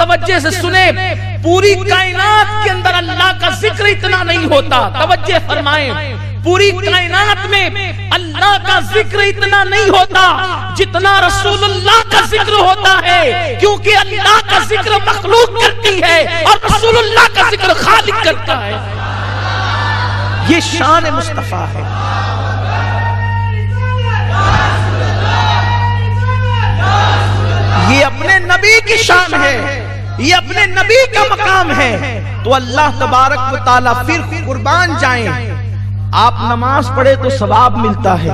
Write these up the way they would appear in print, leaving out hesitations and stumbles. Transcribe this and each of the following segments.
तवज्जे से सुने, पूरी कायनात के अंदर अल्लाह का जिक्र इतना नहीं होता। तवज्जे फरमाएं, पूरी कायनात में अल्लाह का जिक्र इतना नहीं होता जितना रसूलुल्लाह का जिक्र होता है, क्योंकि अल्लाह का जिक्र मखलूक करती है और रसूलुल्लाह का जिक्र खालिक करता है। ये शान मुस्तफा है। ये अपने नबी की शान है, ये अपने नबी का मकाम है। तो अल्लाह तबारक व तआला फिर कुर्बान जाएं। आप नमाज पढ़े तो सवाब मिलता है,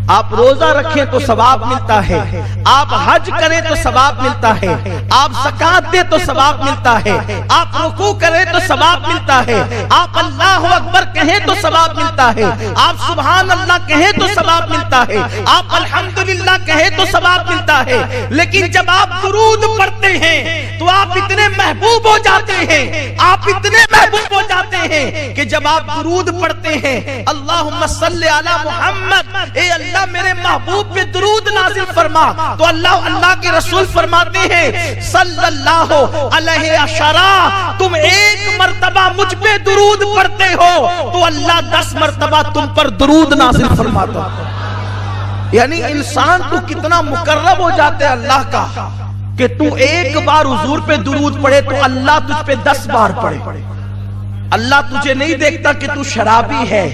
आप रोजा रखें तो सवाब मिलता है, आप हज करें तो सवाब मिलता है, आप ज़कात दे तो सवाब मिलता है, आप रुकू करें तो सवाब मिलता है, आप अल्लाह अकबर कहें तो सवाब मिलता है, आप सुभान अल्लाह कहें तो सवाब मिलता है, आप अल्हम्दुलिल्लाह कहें तो सवाब मिलता है। लेकिन जब आप दुरूद पढ़ते हैं तो आप इतने महबूब हो जाते हैं, आप इतने महबूब हो जाते हैं कि जब आप दुरूद पढ़ते हैं, अल्लाहुम्मा सल्ली अला मुहम्मद, ए अल्लाह मेरे महबूब पे दुरूद नाजिल फरमा, तो अल्लाह के रसूल फरमाते हैं सल्लल्लाहु अलैहि अशरा, तुम एक मर्तबा मुझ पे दुरूद पढ़ते हो तो अल्लाह 10 मर्तबा तुम पर दुरूद नाजिल फरमाता। यानी इंसान तो कितना मुकर्रब हो जाते हैं अल्लाह का कि तू एक बार हुजूर पे दुरूद पढ़े तो अल्लाह तुझ पे 10 बार पढ़े। अल्लाह तुझे नहीं देखता कि तू शराबी है,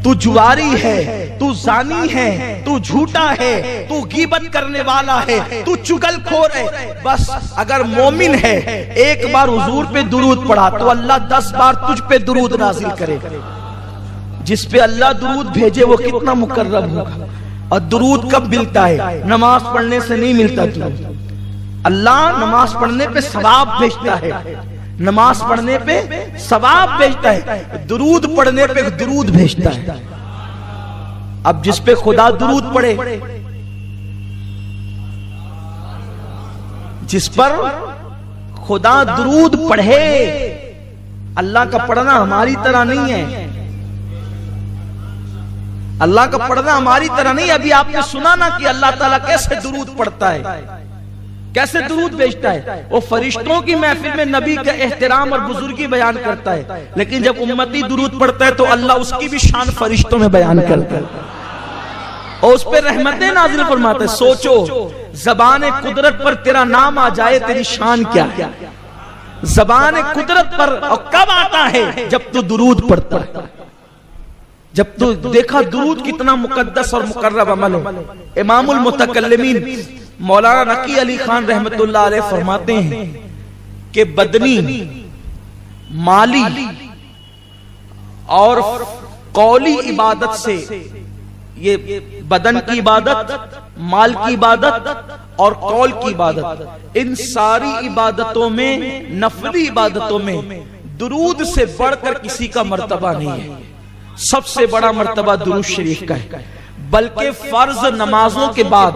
तू जुआरी है, तू जानी है, तू झूठा है, तू गीबत करने वाला है, तू चुगलखोर है। बस अगर मोमिन है, एक बार हुजूर पे दुरूद पढ़ा तो अल्लाह 10 बार तुझ पे दुरूद नाजिल करे। जिस पे अल्लाह दुरूद भेजे वो कितना मुकर्रब होगा। और दुरूद कब मिलता है? नमाज पढ़ने से नहीं मिलता दुरूद। अल्लाह नमाज पढ़ने पे सवाब भेजता है, नमाज पढ़ने पे सवाब भेजता है, दुरूद पढ़ने पे दुरूद भेजता है। अब जिस पे खुदा दुरूद पढ़े, जिस पर खुदा दुरूद पढ़े, अल्लाह का पढ़ना हमारी तरह नहीं है। अल्लाह का पढ़ना हमारी तरह नहीं। अभी आपने सुना ना कि अल्लाह ताला कैसे दुरूद पढ़ता है, कैसे दुरूद भेजता है। वो फरिश्तों की महफिल में नबी का एहतराम और बुजुर्गी बयान करता है, लेकिन जब उम्मती दुरूद पढ़ता है तो अल्लाह उसकी भी शान फरिश्तों में बयान करता है और उस पर रहमतें नाजिल फरमाता है। सोचो, ज़बान कुदरत पर तेरा नाम आ जाए, तेरी शान क्या है। ज़बान कुदरत पर और कब आता है? जब तू दुरूद पढ़ता है, जब तू देखा दुरूद कितना मुकद्दस और मुकर्रब अमल हो। इमामुल मुतकल्लिमीन मौलाना नकी अली खान रहमतुल्लाह अलैह फरमाते हैं कि बदनी, माली और कौली इबादत से, ये बदन की इबादत, माल की इबादत और कौल की इबादत, इन सारी इबादतों में, नफली इबादतों में दुरूद से बढ़कर किसी का मर्तबा नहीं है। सबसे बड़ा मर्तबा दुरूद शरीफ का है। बल्कि फर्ज नमाजों के बाद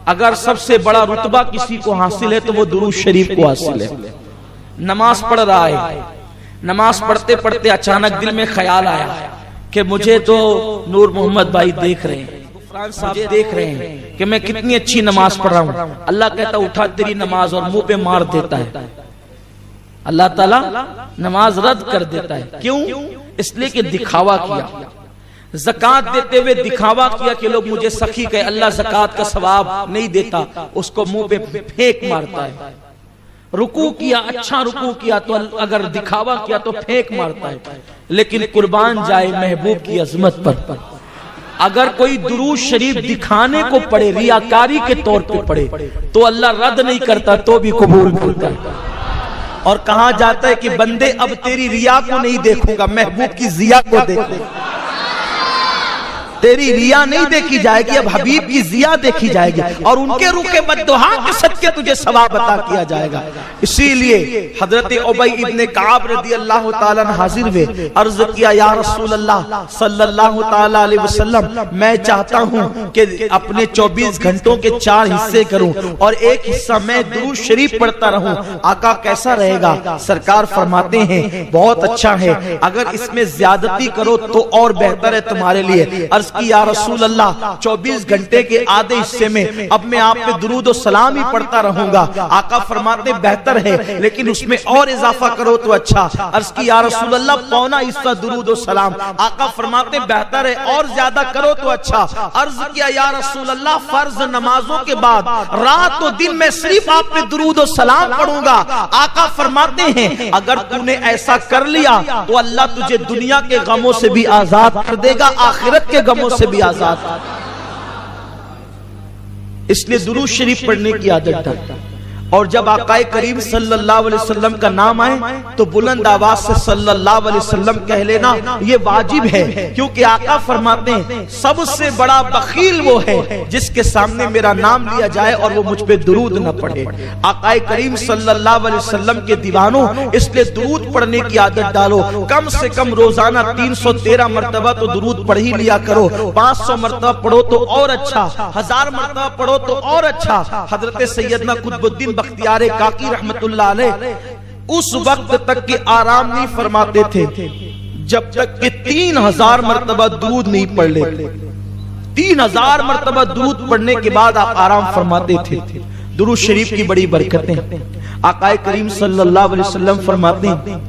अगर सबसे बड़ा रुतबा किसी को हासिल है तो वो दुरूद शरीफ को हासिल है। नमाज पढ़ रहा है, नमाज पढ़ते पढ़ते अचानक दिल में ख्याल आया कि मुझे तो नूर मोहम्मद भाई देख रहे हैं, गुफरान साहब देख रहे हैं कि मैं कितनी अच्छी नमाज पढ़ रहा हूँ। अल्लाह कहता उठा तेरी नमाज, और मुंह पे मार देता है। अल्लाह ताला नमाज रद्द कर देता है। क्यों? इसलिए कि दिखावा किया। ज़कात देते हुए दिखावा किया कि लोग मुझे सखी कहे। अल्लाह ज़कात का सवाब नहीं देता, उसको मुंह पे फेंक मारता है। रुकू किया, अच्छा रुकू किया तो अगर दिखावा किया तो फेंक मारता है। लेकिन कुर्बान जाए महबूब की अजमत पर, अगर कोई दुरूद शरीफ दिखाने को पड़े, रियाकारी के तौर पे पड़े, तो अल्लाह रद्द नहीं करता, तो भी कबूल करता है। और कहा जाता है कि बंदे अब तेरी रिया को नहीं देखूंगा, महबूब की जिया को देखूंगा। तेरी रिया नहीं देखी जाएगी, अब हबीब की जिया देखी जाएगी और उनके रुखे बद्दुआ के सदके तुझे सवाब अता किया जाएगा। इसीलिए हजरत उबई इब्ने काब रदी अल्लाह ताला अन्हु हाजिर हुए, अर्ज किया या रसूल अल्लाह सल्लल्लाहु ताला अलैहि वसल्लम, मैं चाहता हूँ कि अपने 24 घंटों के 4 हिस्से करूँ और एक हिस्सा मैं दुरूद शरीफ पढ़ता रहूँ। आका कैसा रहेगा? सरकार फरमाते हैं बहुत अच्छा है, अगर इसमें ज्यादती करो तो और बेहतर है तुम्हारे लिए। अर्ज की या रसूल अल्लाह 24 घंटे के आधे हिस्से में अब मैं आप पे दुरूद और सलाम ही पढ़ता रहूंगा। आका फरमाते बेहतर है लेकिन उसमें और इजाफा करो तो अच्छा। अर्ज की या रसूल अल्लाह पौना हिस्सा दुरूद और सलाम। आका फरमाते बेहतर है और ज्यादा करो तो अच्छा। अर्ज किया या रसूल अल्लाह फर्ज नमाजों के बाद रात और दिन में सिर्फ आप पे दुरूद और सलाम पढ़ूंगा। आका फरमाते हैं अगर तूने ऐसा कर लिया तो अल्लाह तुझे दुनिया के गमों से भी आजाद कर देगा, आखिरत के गमों से भी आजाद। इसलिए दुरूद शरीफ पढ़ने की आदत डाल। और जब आकाए करीम सल्लल्लाहु अलैहि वसल्लम का नाम आए तो बुलंद आवाज से सल्लल्लाहु अलैहि वसल्लम कह लेना, ये वाजिब है। क्योंकि आका फरमाते हैं सबसे बड़ा बखील वो है जिसके सामने मेरा नाम लिया जाए और वो मुझ पे दुरूद न पढ़े। आकाए करीम सल्लल्लाहु अलैहि वसल्लम के दीवानों, इसलिए दुरूद पढ़ने की आदत डालो। कम से कम रोजाना 313 मरतबा तो दुरूद पढ़ ही लिया करो। 500 मरतबा पढ़ो तो और अच्छा, 1000 मरतबा पढ़ो तो और अच्छा। हजरत सैयदना कुतुबुद्दीन बख्तियार काकी रहमतुल्लाह अलैह उस वक्त तक के आराम नहीं फरमाते थे जब तक कि 3000 मरतबा दुरूद नहीं पढ़ लेते। 3000 मरतबा दुरूद पढ़ने के बाद आप आराम फरमाते थे। दुरूद शरीफ की बड़ी बरकतें। आकाए करीम सल्लल्लाहु अलैहि वसल्लम फरमाते हैं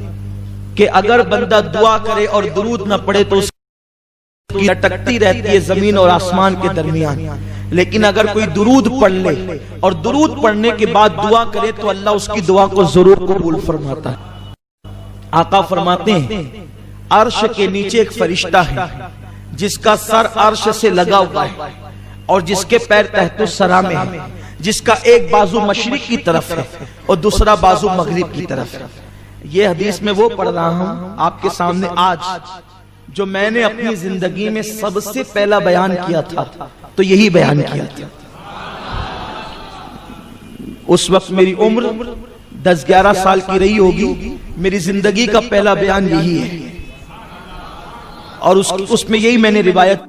कि अगर बंदा दुआ करे और दुरूद न पढ़े तो उसकी लटकती रहती है जमीन और आसमान के दरमियान। लेकिन अगर कोई दुरूद पढ़ ले और दुरूद पढ़ने के बाद दुआ करे तो अल्लाह उसकी दुआ को जरूर कबूल फरमाता है। आका फरमाते हैं अर्श के नीचे एक फरिश्ता है जिसका सर अर्श से लगा हुआ है और जिसके पैर तहतो सरा में है, जिसका एक बाजू मशरिक की तरफ है और दूसरा बाजू मगरिब की तरफ है। ये हदीस में वो पढ़ रहा हूं आपके सामने आज जो मैंने अपनी जिंदगी में सबसे पहला बयान किया था, तो यही बयान किया था। उस वक्त मेरी उम्र 10-11 साल की रही होगी। मेरी जिंदगी का पहला बयान यही है और उसमें यही मैंने रिवायत